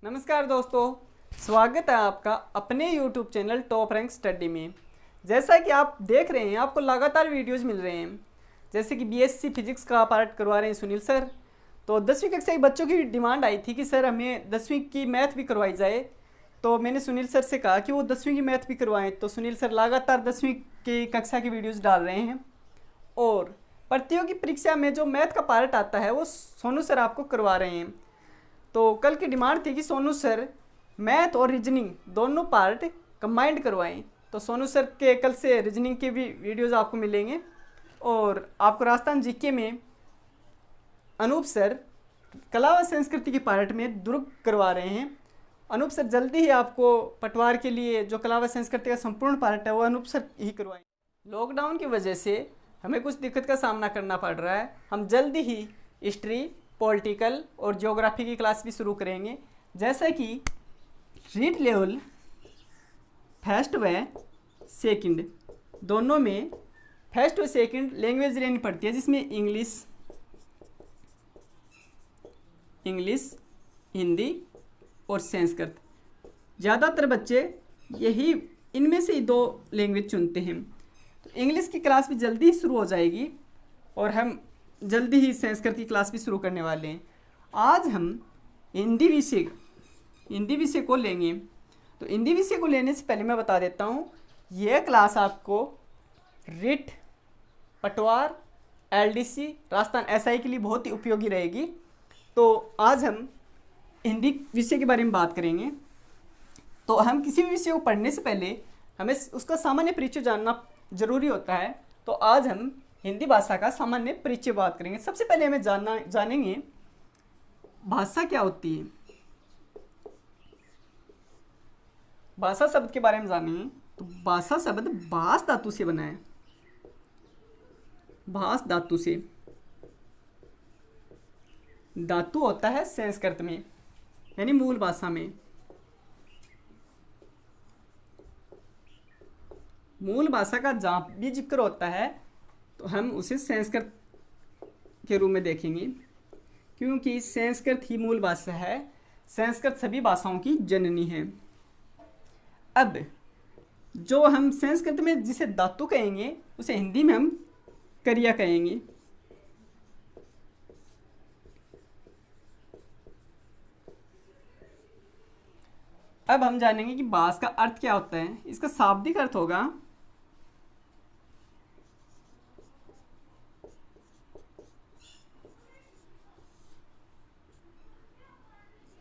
नमस्कार दोस्तों, स्वागत है आपका अपने YouTube channel top rank study में। जैसा कि आप देख रहे हैं, आपको लगातार वीडियोस मिल रहे हैं। जैसे कि बीएससी फिजिक्स का पार्ट करवा रहे हैं सुनील सर। तो 10वीं कक्षा के बच्चों की डिमांड आई थी कि सर हमें 10वीं की मैथ भी करवाई जाए। तो मैंने सुनील सर से कहा कि वो 10वीं की मैथ भी करवाएं। तो सुनील सर लगातार 10वीं की कक्षा की वीडियोज़ डाल रहे हैं और प्रतियोगी परीक्षा में जो मैथ का पार्ट आता है वो सोनू सर आपको करवा रहे हैं। तो कल की डिमांड थी कि सोनू सर मैथ और रीजनिंग दोनों पार्ट कंबाइंड करवाएं। तो सोनू सर के कल से रीजनिंग के भी वीडियोज़ आपको मिलेंगे और आपको राजस्थान जीके में अनूप सर कला व संस्कृति के पार्ट में दुर्ग करवा रहे हैं। अनूप सर जल्दी ही आपको पटवार के लिए जो कला व संस्कृति का संपूर्ण पार्ट है वो अनूप सर ही करवाएंगे। लॉकडाउन की वजह से हमें कुछ दिक्कत का सामना करना पड़ रहा है। हम जल्दी ही हिस्ट्री, पॉलिटिकल और ज्योग्राफी की क्लास भी शुरू करेंगे। जैसा कि रीड लेवल फर्स्ट व सेकंड दोनों में फर्स्ट व सेकंड लैंग्वेज लेनी पड़ती है, जिसमें इंग्लिश, हिंदी और संस्कृत। ज़्यादातर बच्चे यही इनमें से ही दो लैंग्वेज चुनते हैं। तो इंग्लिश की क्लास भी जल्दी ही शुरू हो जाएगी और हम जल्दी ही संस्कृत की क्लास भी शुरू करने वाले हैं। आज हम हिंदी विषय को लेंगे। तो हिंदी विषय को लेने से पहले मैं बता देता हूँ, यह क्लास आपको रिट, पटवार, एलडीसी, राजस्थान एसआई के लिए बहुत ही उपयोगी रहेगी। तो आज हम हिंदी विषय के बारे में बात करेंगे। तो हम किसी भी विषय को पढ़ने से पहले हमें उसका सामान्य परिचय जानना जरूरी होता है। तो आज हम हिंदी भाषा का सामान्य परिचय बात करेंगे। सबसे पहले हमें जानेंगे भाषा क्या होती है। भाषा शब्द के बारे में जानेंगे। तो भाषा शब्द भाष धातु से बना है। भाष धातु से, धातु होता है संस्कृत में यानी मूल भाषा में। मूल भाषा का जहाँ भी जिक्र होता है तो हम उसे संस्कृत के रूप में देखेंगे, क्योंकि संस्कृत ही मूल भाषा है। संस्कृत सभी भाषाओं की जननी है। अब जो हम संस्कृत में जिसे धातु कहेंगे उसे हिंदी में हम क्रिया कहेंगे। अब हम जानेंगे कि भाष का अर्थ क्या होता है। इसका शाब्दिक अर्थ होगा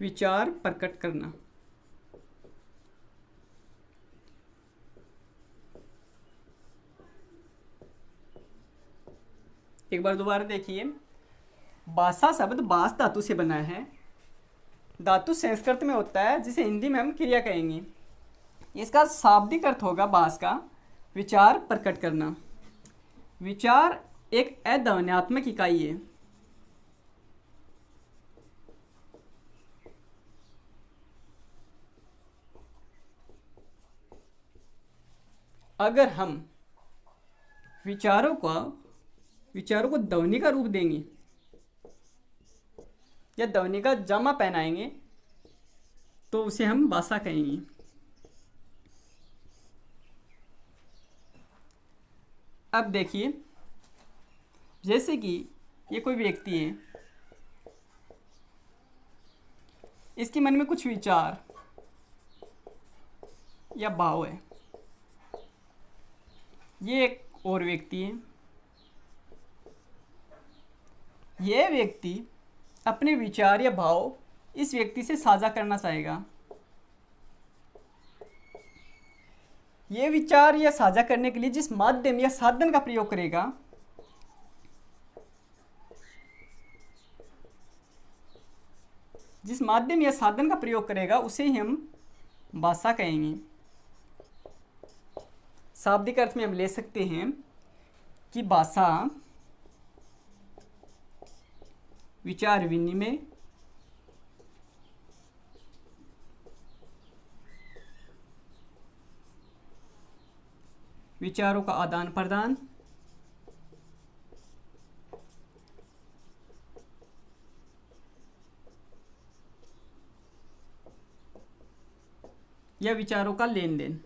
विचार प्रकट करना। एक बार दोबारा देखिए, भाषा शब्द भाष धातु से बना है। धातु संस्कृत में होता है जिसे हिंदी में हम क्रिया कहेंगे। इसका शाब्दिक अर्थ होगा भाष का विचार प्रकट करना। विचार एक अध्वन्यात्मक इकाई है। अगर हम विचारों को ध्वनि का रूप देंगे या ध्वनि का जामा पहनाएंगे तो उसे हम भाषा कहेंगे। अब देखिए, जैसे कि ये कोई व्यक्ति है, इसके मन में कुछ विचार या भाव है। ये एक और व्यक्ति है। यह व्यक्ति अपने विचार या भाव इस व्यक्ति से साझा करना चाहेगा। यह विचार या साझा करने के लिए जिस माध्यम या साधन का प्रयोग करेगा उसे ही हम भाषा कहेंगे। शाब्दिक अर्थ में हम ले सकते हैं कि भाषा विचार विनिमय, विचारों का आदान प्रदान, या विचारों का लेन देन।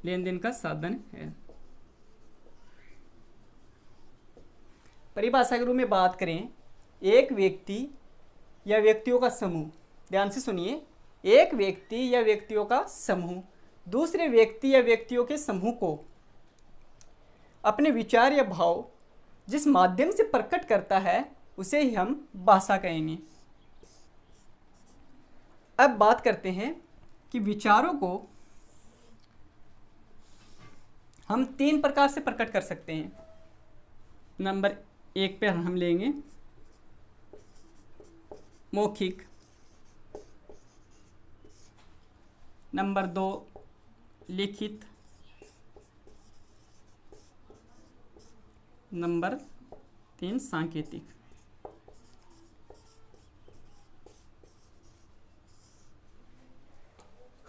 लेन देन का साधन है। परिभाषा के रूप में बात करें, एक व्यक्ति या व्यक्तियों का समूह, ध्यान से सुनिए, एक व्यक्ति या व्यक्तियों का समूह दूसरे व्यक्ति या व्यक्तियों के समूह को अपने विचार या भाव जिस माध्यम से प्रकट करता है उसे ही हम भाषा कहेंगे। अब बात करते हैं कि विचारों को हम 3 प्रकार से प्रकट कर सकते हैं। नंबर 1 पे हम लेंगे मौखिक, नंबर 2 लिखित, नंबर 3 सांकेतिक।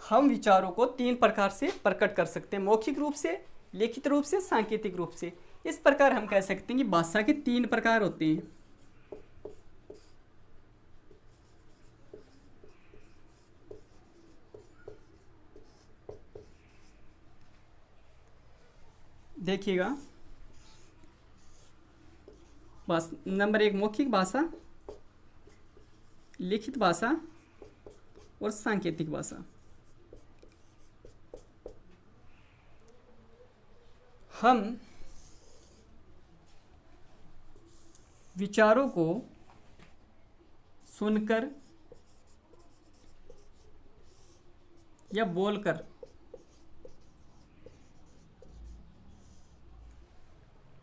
हम विचारों को 3 प्रकार से प्रकट कर सकते हैं, मौखिक रूप से, लिखित रूप से, सांकेतिक रूप से। इस प्रकार हम कह सकते हैं कि भाषा के 3 प्रकार होते हैं। देखिएगा, नंबर 1 मौखिक भाषा, लिखित भाषा और सांकेतिक भाषा। हम विचारों को सुनकर या बोलकर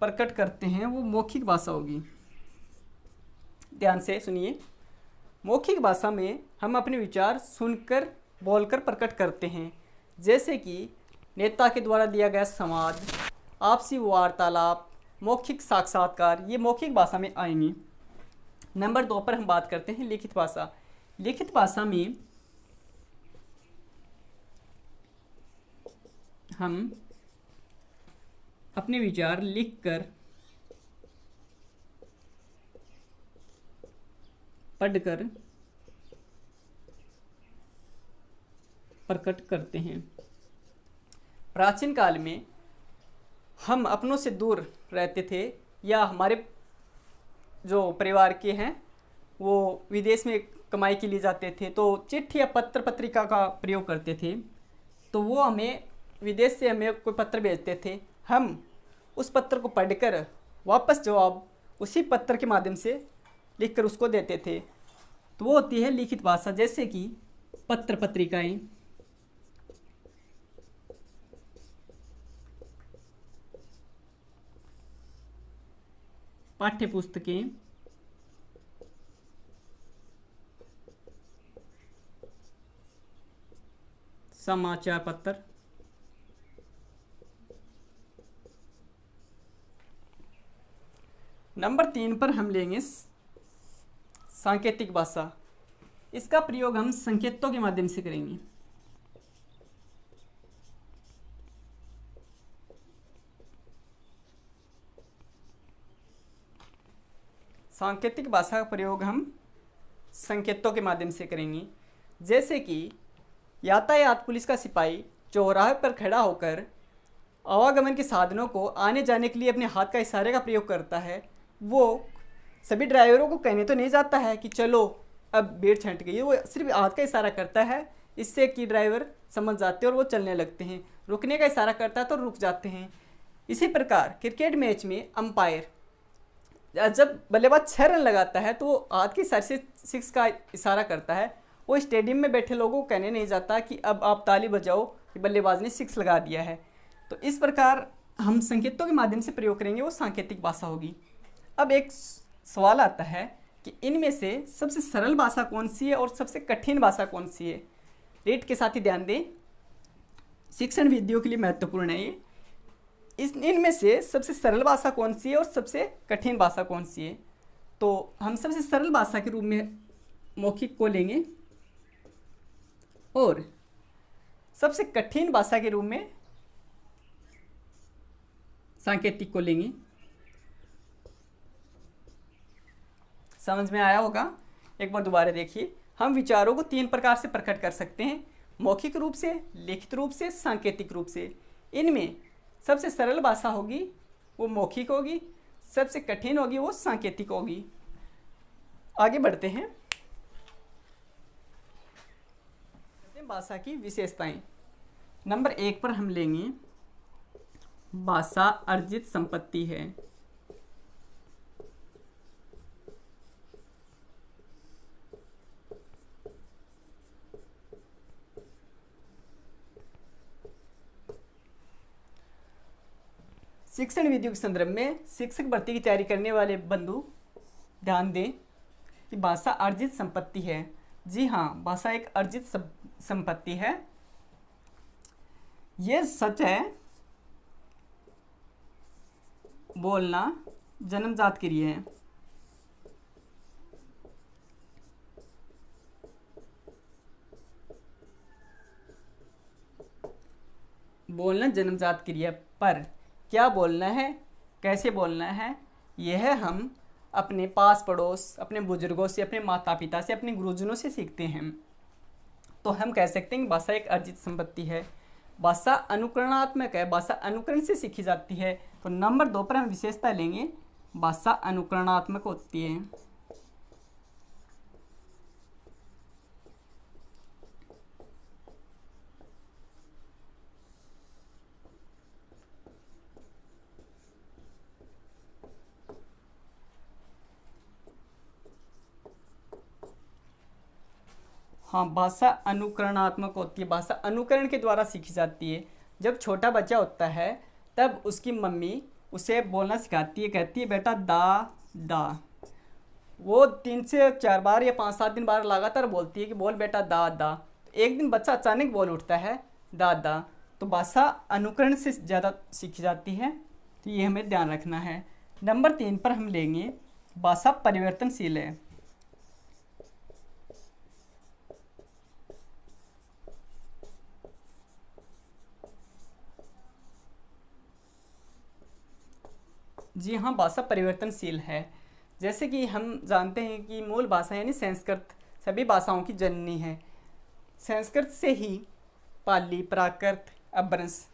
प्रकट करते हैं, वो मौखिक भाषा होगी। ध्यान से सुनिए, मौखिक भाषा में हम अपने विचार सुनकर बोलकर प्रकट करते हैं, जैसे कि नेता के द्वारा दिया गया संवाद, आपसी वार्तालाप, मौखिक साक्षात्कार, ये मौखिक भाषा में आएंगी। नंबर 2 पर हम बात करते हैं लिखित भाषा। लिखित भाषा में हम अपने विचार लिखकर, पढ़कर प्रकट करते हैं। प्राचीन काल में हम अपनों से दूर रहते थे या हमारे जो परिवार के हैं वो विदेश में कमाई के लिए जाते थे, तो चिट्ठी या पत्र पत्रिका का प्रयोग करते थे। तो वो हमें विदेश से हमें कोई पत्र भेजते थे, हम उस पत्र को पढ़कर वापस जवाब उसी पत्र के माध्यम से लिखकर उसको देते थे। तो वो होती है लिखित भाषा, जैसे कि पत्र पत्रिकाएं, पाठ्य पुस्तकें, समाचार पत्र, नंबर 3 पर हम लेंगे सांकेतिक भाषा। इसका प्रयोग हम संकेतों के माध्यम से करेंगे। सांकेतिक भाषा का प्रयोग हम संकेतों के माध्यम से करेंगे, जैसे कि यातायात पुलिस का सिपाही चौराहे पर खड़ा होकर आवागमन के साधनों को आने जाने के लिए अपने हाथ का इशारे का प्रयोग करता है। वो सभी ड्राइवरों को कहने तो नहीं जाता है कि चलो अब भीड़ छंट गई है, वो सिर्फ हाथ का इशारा करता है, इससे कि ड्राइवर समझ जाते हैं और वो चलने लगते हैं। रुकने का इशारा करता है तो रुक जाते हैं। इसी प्रकार क्रिकेट मैच में अंपायर जब बल्लेबाज 6 रन लगाता है तो वो हाथ के इशारे से 6 का इशारा करता है। वो स्टेडियम में बैठे लोगों को कहने नहीं जाता कि अब आप ताली बजाओ कि बल्लेबाज ने 6 लगा दिया है। तो इस प्रकार हम संकेतों के माध्यम से प्रयोग करेंगे, वो सांकेतिक भाषा होगी। अब एक सवाल आता है कि इनमें से सबसे सरल भाषा कौन सी है और सबसे कठिन भाषा कौन सी है। रीड के साथ ही ध्यान दें, शिक्षण विधियों के लिए महत्वपूर्ण है ये। इनमें से सबसे सरल भाषा कौन सी है और सबसे कठिन भाषा कौन सी है। तो हम सबसे सरल भाषा के रूप में मौखिक को लेंगे और सबसे कठिन भाषा के रूप में सांकेतिक को लेंगे। समझ में आया होगा। एक बार दोबारा देखिए, हम विचारों को 3 प्रकार से प्रकट कर सकते हैं, मौखिक रूप से, लिखित रूप से, सांकेतिक रूप से। इनमें सबसे सरल भाषा होगी वो मौखिक होगी, सबसे कठिन होगी वो सांकेतिक होगी। आगे बढ़ते हैं। भाषा की विशेषताएं। नंबर 1 पर हम लेंगे भाषा अर्जित संपत्ति है। शिक्षण विधियों के संदर्भ में शिक्षक भर्ती की तैयारी करने वाले बंधु ध्यान दें कि भाषा अर्जित संपत्ति है। जी हाँ, भाषा एक अर्जित संपत्ति है। ये सच है। बोलना जन्मजात क्रिया है। बोलना जन्मजात क्रिया, पर क्या बोलना है, कैसे बोलना है, यह हम अपने पास पड़ोस, अपने बुजुर्गों से, अपने माता पिता से, अपने गुरुजनों से सीखते हैं। तो हम कह सकते हैं कि भाषा एक अर्जित संपत्ति है। भाषा अनुकरणात्मक है, भाषा अनुकरण से सीखी जाती है। तो नंबर 2 पर हम विशेषता लेंगे, भाषा अनुकरणात्मक होती है। हाँ, भाषा अनुकरणात्मक होती है। भाषा अनुकरण के द्वारा सीखी जाती है। जब छोटा बच्चा होता है तब उसकी मम्मी उसे बोलना सिखाती है, कहती है बेटा दा दा। वो 3 से 4 बार या 5-7 दिन बार लगातार बोलती है कि बोल बेटा दा दा। एक दिन बच्चा अचानक बोल उठता है दा दा। तो भाषा अनुकरण से ज़्यादा सीखी जाती है। तो ये हमें ध्यान रखना है। नंबर 3 पर हम लेंगे भाषा परिवर्तनशील है। जी हाँ, भाषा परिवर्तनशील है। जैसे कि हम जानते हैं कि मूल भाषा यानी संस्कृत सभी भाषाओं की जननी है। संस्कृत से ही पाली, प्राकृत, अपभ्रंश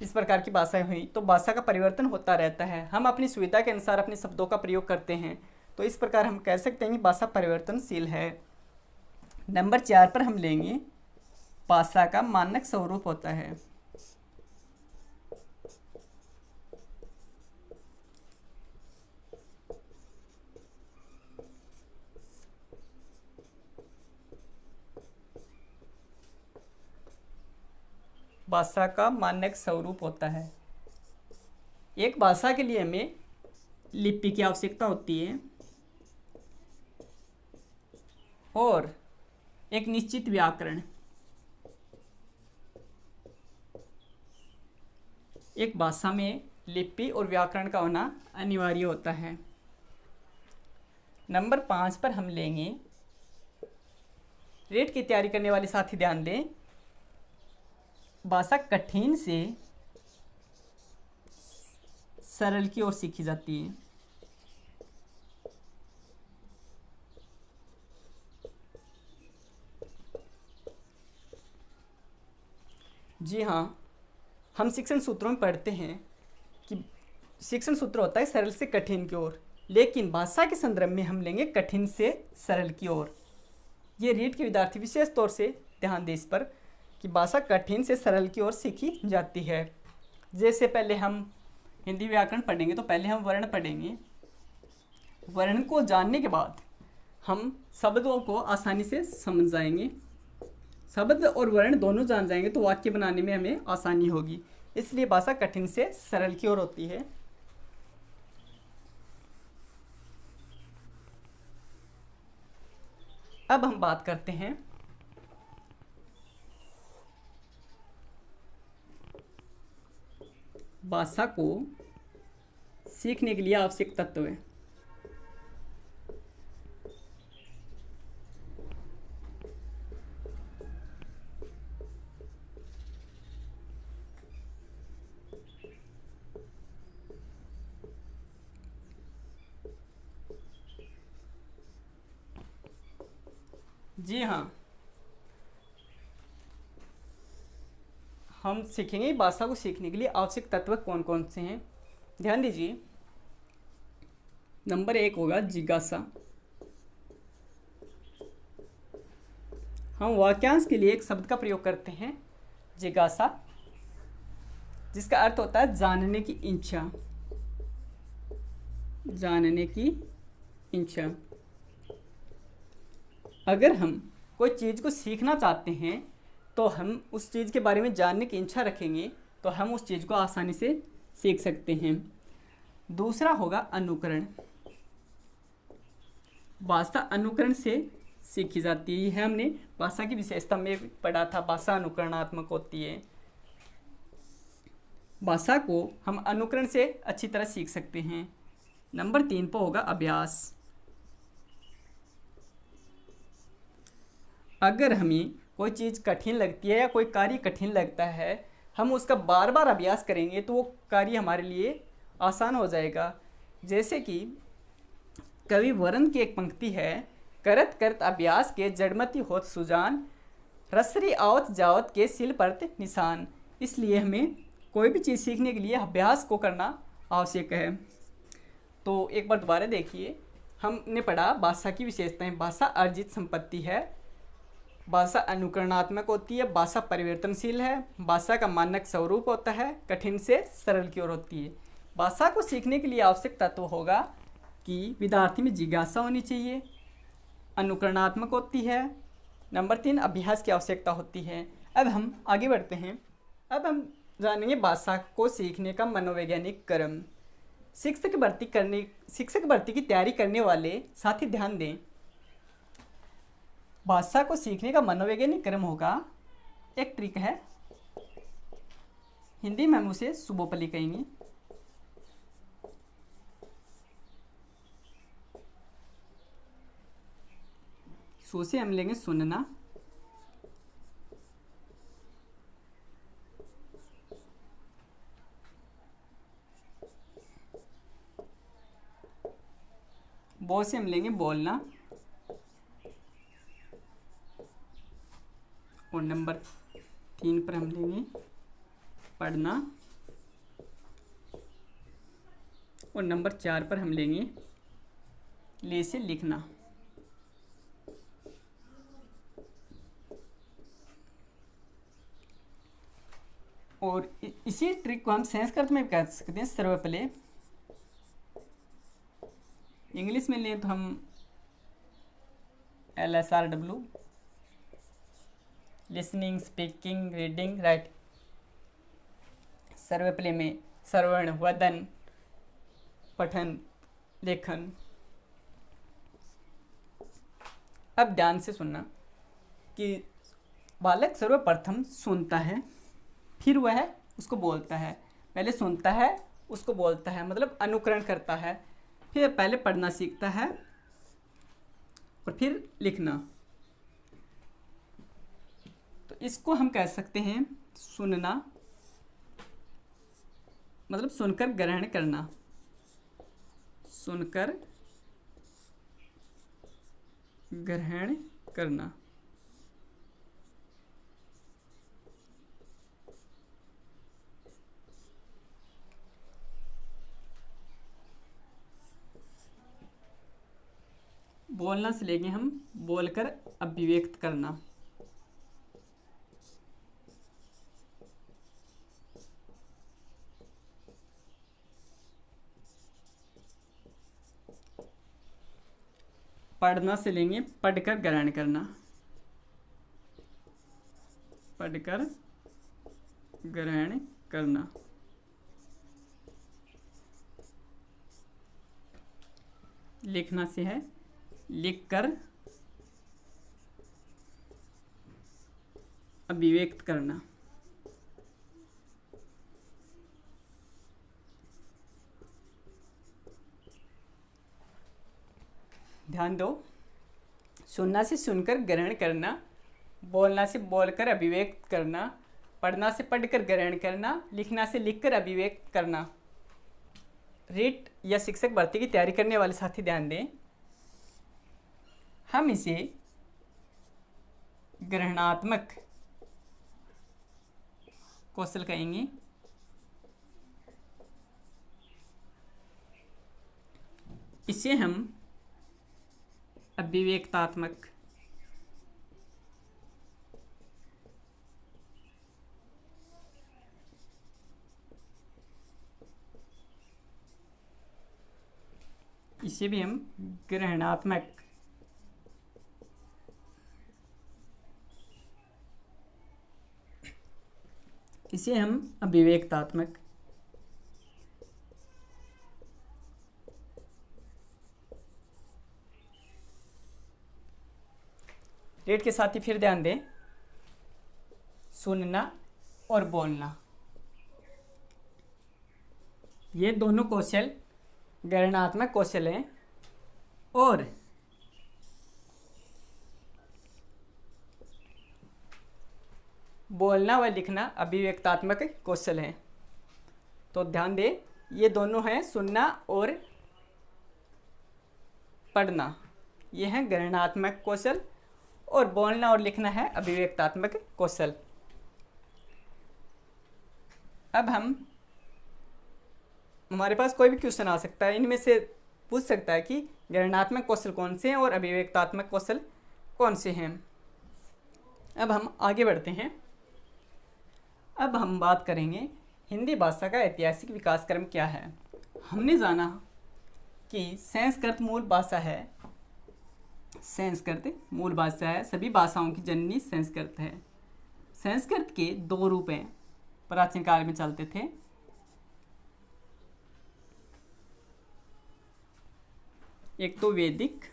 इस प्रकार की भाषाएं हुई। तो भाषा का परिवर्तन होता रहता है। हम अपनी सुविधा के अनुसार अपने शब्दों का प्रयोग करते हैं। तो इस प्रकार हम कह सकते हैं कि भाषा परिवर्तनशील है। नंबर 4 पर हम लेंगे भाषा का मानक स्वरूप होता है। भाषा का मानक स्वरूप होता है। एक भाषा के लिए हमें लिपि की आवश्यकता होती है और एक निश्चित व्याकरण। एक भाषा में लिपि और व्याकरण का होना अनिवार्य होता है। नंबर 5 पर हम लेंगे, रेट की तैयारी करने वाले साथी ध्यान दें, भाषा कठिन से सरल की ओर सीखी जाती है। जी हाँ, हम शिक्षण सूत्रों में पढ़ते हैं कि शिक्षण सूत्र होता है सरल से कठिन की ओर, लेकिन भाषा के संदर्भ में हम लेंगे कठिन से सरल की ओर। ये रीट के विद्यार्थी विशेष तौर से ध्यान दें इस पर कि भाषा कठिन से सरल की ओर सीखी जाती है। जैसे पहले हम हिंदी व्याकरण पढ़ेंगे तो पहले हम वर्ण पढ़ेंगे। वर्ण को जानने के बाद हम शब्दों को आसानी से समझ जाएंगे। शब्द और वर्ण दोनों जान जाएंगे तो वाक्य बनाने में हमें आसानी होगी। इसलिए भाषा कठिन से सरल की ओर होती है। अब हम बात करते हैं भाषा को सीखने के लिए आवश्यक तत्व है। जी हाँ, हम सीखेंगे भाषा को सीखने के लिए आवश्यक तत्व कौन कौन से हैं। ध्यान दीजिए, नंबर 1 होगा जिज्ञासा। हम वाक्यांश के लिए एक शब्द का प्रयोग करते हैं जिज्ञासा, जिसका अर्थ होता है जानने की इच्छा। जानने की इच्छा। अगर हम कोई चीज़ को सीखना चाहते हैं तो हम उस चीज़ के बारे में जानने की इच्छा रखेंगे तो हम उस चीज़ को आसानी से सीख सकते हैं। दूसरा होगा अनुकरण। भाषा अनुकरण से सीखी जाती है। यह हमने भाषा की विशेषता में पढ़ा था, भाषा अनुकरणात्मक होती है। भाषा को हम अनुकरण से अच्छी तरह सीख सकते हैं। नंबर 3 पर होगा अभ्यास। अगर हमें कोई चीज़ कठिन लगती है या कोई कार्य कठिन लगता है, हम उसका बार बार अभ्यास करेंगे तो वो कार्य हमारे लिए आसान हो जाएगा। जैसे कि कवि वरण की एक पंक्ति है, करत करत अभ्यास के जड़मति होत सुजान, रसरी आवत जावत के सिल परत निशान। इसलिए हमें कोई भी चीज़ सीखने के लिए अभ्यास को करना आवश्यक है। तो एक बार दोबारा देखिए, हमने पढ़ा भाषा की विशेषताएं। भाषा अर्जित संपत्ति है, भाषा अनुकरणात्मक होती है, भाषा परिवर्तनशील है, भाषा का मानक स्वरूप होता है, कठिन से सरल की ओर होती है। भाषा को सीखने के लिए आवश्यक तत्व होगा कि विद्यार्थी में जिज्ञासा होनी चाहिए, अनुकरणात्मक होती है। नंबर 3 अभ्यास की आवश्यकता होती है। अब हम आगे बढ़ते हैं। अब हम जानेंगे भाषा को सीखने का मनोवैज्ञानिक क्रम। शिक्षक भर्ती की तैयारी करने वाले साथी ध्यान दें, भाषा को सीखने का मनोवैज्ञानिक क्रम होगा। एक ट्रिक है, हिंदी में हम उसे सुबोपली कहेंगे। सो से हम लेंगे सुनना, बो से हम लेंगे बोलना, और नंबर 3 पर हम लेंगे पढ़ना, और नंबर 4 पर हम लेंगे ले से लिखना। और इसी ट्रिक को हम संस्कृत में कह सकते हैं सर्वपले। इंग्लिश में लें तो हम LSRW, listening, speaking, reading, write. सर्वपले में श्रवण, वदन, पठन, लेखन। अब ध्यान से सुनना कि बालक सर्वप्रथम सुनता है, फिर वह उसको बोलता है। पहले सुनता है, उसको बोलता है, मतलब अनुकरण करता है। फिर पहले पढ़ना सीखता है और फिर लिखना। तो इसको हम कह सकते हैं सुनना, मतलब सुनकर ग्रहण करना। सुनकर ग्रहण करना। बोलना से लेंगे हम बोलकर अभिव्यक्त करना। पढ़ना से लेंगे पढ़कर ग्रहण करना। पढ़कर ग्रहण करना। लिखना से है लिखकर अभिव्यक्त करना। ध्यान दो, सुनना से सुनकर ग्रहण करना, बोलना से बोलकर अभिव्यक्त करना, पढ़ना से पढ़कर ग्रहण करना, लिखना से लिखकर अभिव्यक्त करना। रीट या शिक्षक भर्ती की तैयारी करने वाले साथी ध्यान दें, हम इसे ग्रहणात्मक कौशल कहेंगे। इसे हम अभिव्यक्तात्मक इसे भी हम ग्रहणात्मक इसे हम अभिव्यक्तात्मक रेट के साथ ही फिर ध्यान दें, सुनना और बोलना, ये दोनों कौशल ग्रहणात्मक कौशल हैं और बोलना व लिखना अभिव्यक्तात्मक कौशल हैं। तो ध्यान दें, ये दोनों हैं सुनना और पढ़ना, ये हैं ग्रहणात्मक कौशल और बोलना और लिखना है अभिव्यक्तात्मक कौशल। अब हमारे पास कोई भी क्वेश्चन आ सकता है, इनमें से पूछ सकता है कि ग्रहणात्मक कौशल कौन से हैं और अभिव्यक्तात्मक कौशल कौन से हैं। अब हम आगे बढ़ते हैं। अब हम बात करेंगे हिंदी भाषा का ऐतिहासिक विकास क्रम क्या है। हमने जाना कि संस्कृत मूल भाषा है, संस्कृत मूल भाषा है, सभी भाषाओं की जननी संस्कृत है। संस्कृत के दो रूप हैं, प्राचीन काल में चलते थे। एक तो वैदिक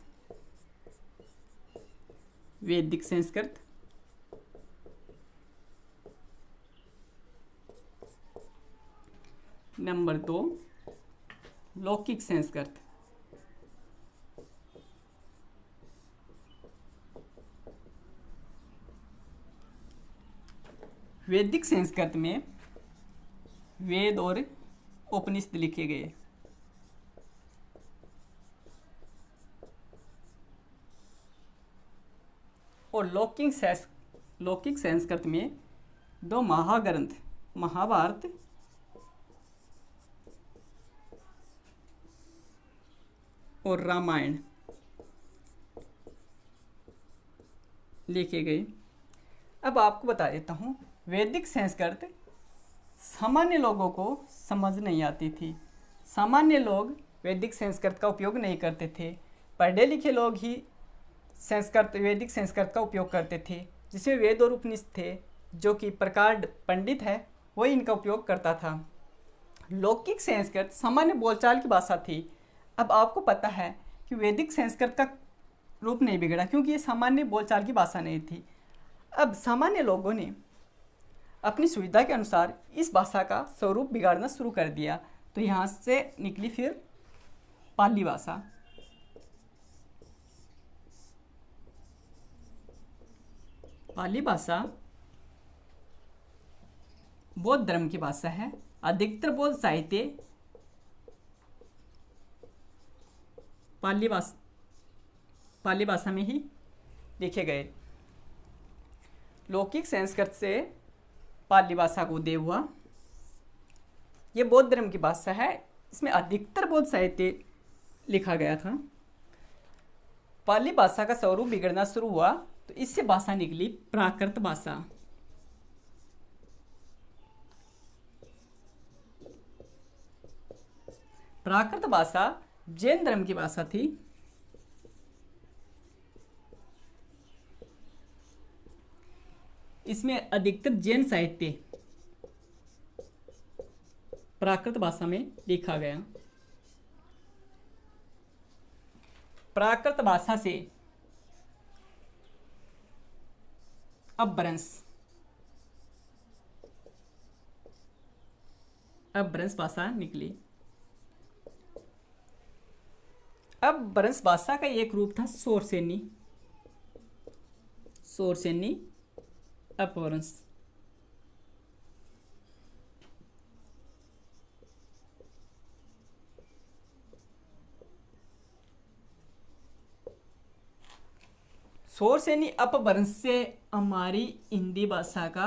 संस्कृत, नंबर 2 लौकिक संस्कृत। वैदिक संस्कृत में वेद और उपनिषद लिखे गए। और लौकिक संस्कृत में दो महाग्रंथ महाभारत और रामायण लिखे गए। अब आपको बता देता हूँ, वैदिक संस्कृत सामान्य लोगों को समझ नहीं आती थी। सामान्य लोग वैदिक संस्कृत का उपयोग नहीं करते थे, पढ़े लिखे लोग ही वैदिक संस्कृत का उपयोग करते थे, जिसमें वेद और उपनिषद थे। जो कि प्रकांड पंडित है वही इनका उपयोग करता था। लौकिक संस्कृत सामान्य बोलचाल की भाषा थी। अब आपको पता है कि वैदिक संस्कृत का रूप नहीं बिगड़ा, क्योंकि ये सामान्य बोलचाल की भाषा नहीं थी। अब सामान्य लोगों ने अपनी सुविधा के अनुसार इस भाषा का स्वरूप बिगाड़ना शुरू कर दिया। तो यहाँ से निकली फिर पाली भाषा। पाली भाषा बौद्ध धर्म की भाषा है। अधिकतर बौद्ध साहित्य पाली भाषा में ही लिखे गए। लौकिक संस्कृत से पाली भाषा को उदय हुआ। ये बौद्ध धर्म की भाषा है, इसमें अधिकतर बौद्ध साहित्य लिखा गया था। पाली भाषा का स्वरूप बिगड़ना शुरू हुआ तो इससे भाषा निकली प्राकृत भाषा। प्राकृत भाषा जैन धर्म की भाषा थी। इसमें अधिकतर जैन साहित्य प्राकृत भाषा में लिखा गया। प्राकृत भाषा से अपभ्रंश भाषा निकली। अपभ्रंश भाषा का एक रूप था शौरसेनी अपभ्रंश। सोर्स यानी अपभ्रंश से हमारी हिंदी भाषा का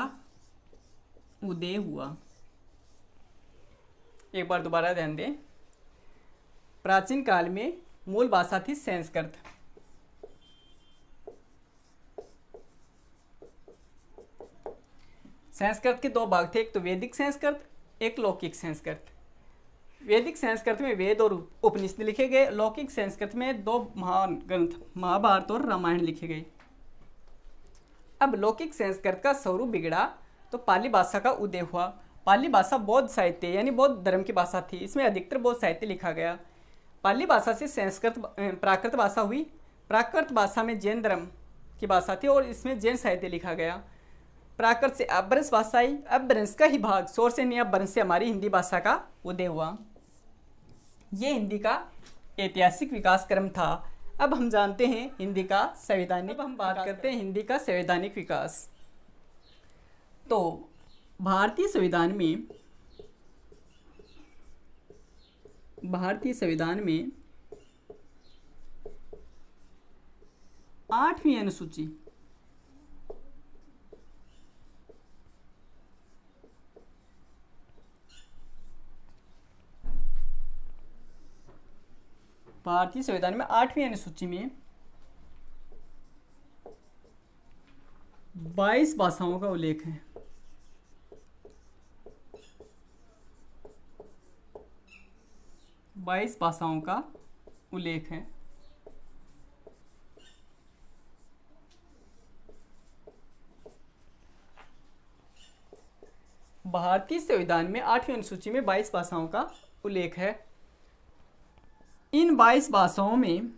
उदय हुआ। एक बार दोबारा ध्यान दें। प्राचीन काल में मूल भाषा थी संस्कृत। संस्कृत के दो भाग थे, एक तो वैदिक संस्कृत, एक लौकिक संस्कृत। वैदिक संस्कृत में वेद और उपनिषद लिखे गए, लौकिक संस्कृत में दो महान ग्रंथ महाभारत और रामायण लिखे गए। अब लौकिक संस्कृत का स्वरूप बिगड़ा तो पाली भाषा का उदय हुआ। पाली भाषा बौद्ध साहित्य यानी बौद्ध धर्म की भाषा थी, इसमें अधिकतर बौद्ध साहित्य लिखा गया। पाली भाषा से संस्कृत प्राकृत भाषा हुई। प्राकृत भाषा में जैन धर्म की भाषा थी और इसमें जैन साहित्य लिखा गया। प्राकृत से अपभ्रंश भाषा आई। अपभ्रंश का ही भाग सोर्स यानी अपभ्रंश से हमारी हिंदी भाषा का उदय हुआ। ये हिंदी का ऐतिहासिक विकास क्रम था। अब हम जानते हैं हिंदी का संवैधानिक। अब हम बात करते हैं हिंदी का संवैधानिक विकास। तो भारतीय संविधान में 8वीं अनुसूची भारतीय संविधान में 8वीं अनुसूची में 22 भाषाओं का उल्लेख है। 22 भाषाओं का उल्लेख है। भारतीय संविधान में 8वीं अनुसूची में 22 भाषाओं का उल्लेख है। इन 22 भाषाओं में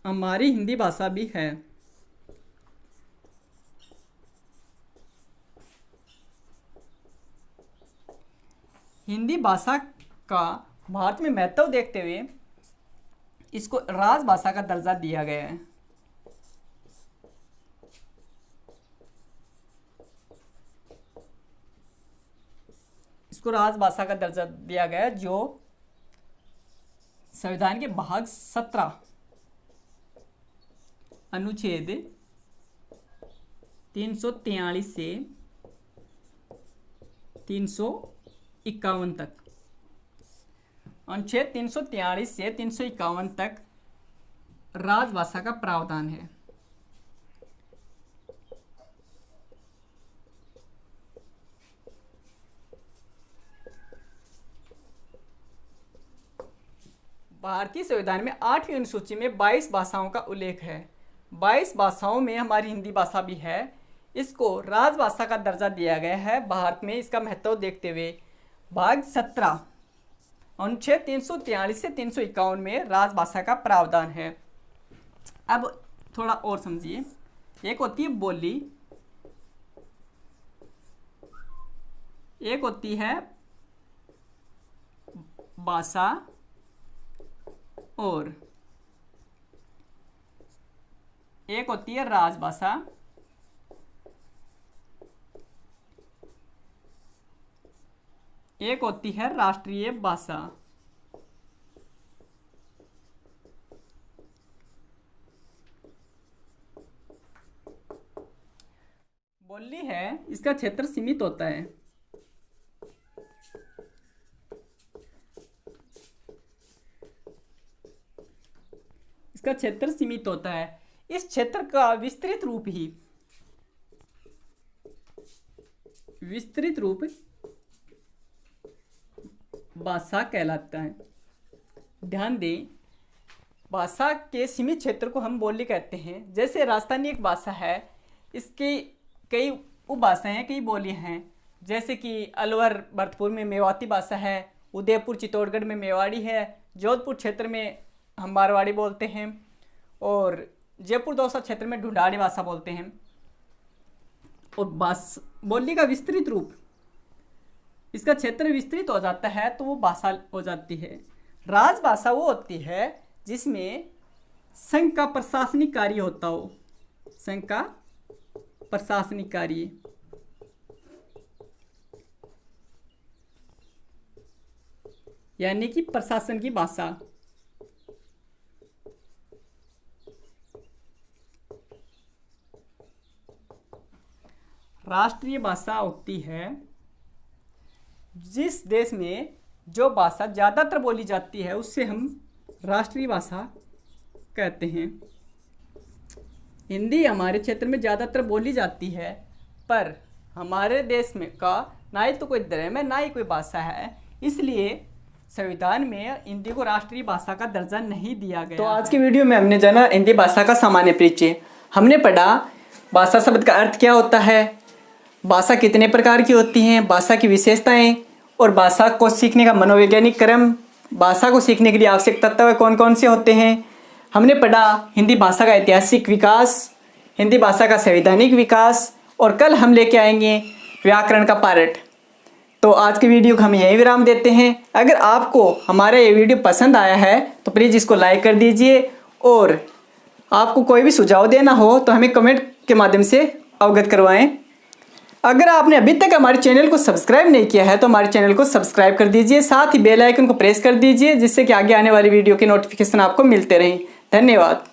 हमारी हिंदी भाषा भी है। हिंदी भाषा का भारत में महत्व देखते हुए इसको राजभाषा का दर्जा दिया गया है। इसको राजभाषा का दर्जा दिया गया है, जो संविधान के भाग 17 अनुच्छेद 343 से 351 तक, अनुच्छेद 343 से 351 तक राजभाषा का प्रावधान है। भारतीय संविधान में 8वीं अनुसूची में 22 भाषाओं का उल्लेख है। 22 भाषाओं में हमारी हिंदी भाषा भी है। इसको राजभाषा का दर्जा दिया गया है। भारत में इसका महत्व देखते हुए भाग 17 अनुच्छेद 343 से 351 में राजभाषा का प्रावधान है। अब थोड़ा और समझिए। एक होती है बोली, एक होती है भाषा और एक होती है राजभाषा। एक होती है राष्ट्रीय भाषा। बोली है, इसका क्षेत्र सीमित होता है। इसका क्षेत्र सीमित होता है। इस क्षेत्र का विस्तृत रूप भाषा कहलाता है। ध्यान दें, भाषा के सीमित क्षेत्र को हम बोली कहते हैं। जैसे राजस्थानी एक भाषा है, इसकी कई उपभाषाएं हैं, कई बोलियां हैं। जैसे कि अलवर भरतपुर में मेवाती भाषा है, उदयपुर चित्तौड़गढ़ में मेवाड़ी है, जोधपुर क्षेत्र में हम मारवाड़ी बोलते हैं और जयपुर दौसा क्षेत्र में ढूंढाड़ी भाषा बोलते हैं। और बोली का विस्तृत रूप, इसका क्षेत्र विस्तृत हो जाता है तो वो भाषा हो जाती है। राजभाषा वो होती है जिसमें संघ का प्रशासनिक कार्य होता हो। संघ का प्रशासनिक कार्य, यानी कि प्रशासन की भाषा। राष्ट्रीय भाषा होती है जिस देश में जो भाषा ज़्यादातर बोली जाती है उससे हम राष्ट्रीय भाषा कहते हैं। हिंदी हमारे क्षेत्र में ज़्यादातर बोली जाती है, पर हमारे देश में का ना ही तो कोई धर्म है ना ही कोई भाषा है, इसलिए संविधान में हिंदी को राष्ट्रीय भाषा का दर्जा नहीं दिया गया। तो आज की वीडियो में हमने जाना हिंदी भाषा का सामान्य परिचय। हमने पढ़ा भाषा शब्द का अर्थ क्या होता है, भाषा कितने प्रकार की होती हैं, भाषा की विशेषताएं और भाषा को सीखने का मनोवैज्ञानिक क्रम, भाषा को सीखने के लिए आवश्यक तत्व कौन कौन से होते हैं। हमने पढ़ा हिंदी भाषा का ऐतिहासिक विकास, हिंदी भाषा का संवैधानिक विकास, और कल हम लेके आएंगे व्याकरण का पार्ट। तो आज की वीडियो को हम यहीं विराम देते हैं। अगर आपको हमारा ये वीडियो पसंद आया है तो प्लीज़ इसको लाइक कर दीजिए, और आपको कोई भी सुझाव देना हो तो हमें कमेंट के माध्यम से अवगत करवाएं। अगर आपने अभी तक हमारे चैनल को सब्सक्राइब नहीं किया है तो हमारे चैनल को सब्सक्राइब कर दीजिए, साथ ही बेल आइकन को प्रेस कर दीजिए, जिससे कि आगे आने वाली वीडियो के नोटिफिकेशन आपको मिलते रहें। धन्यवाद।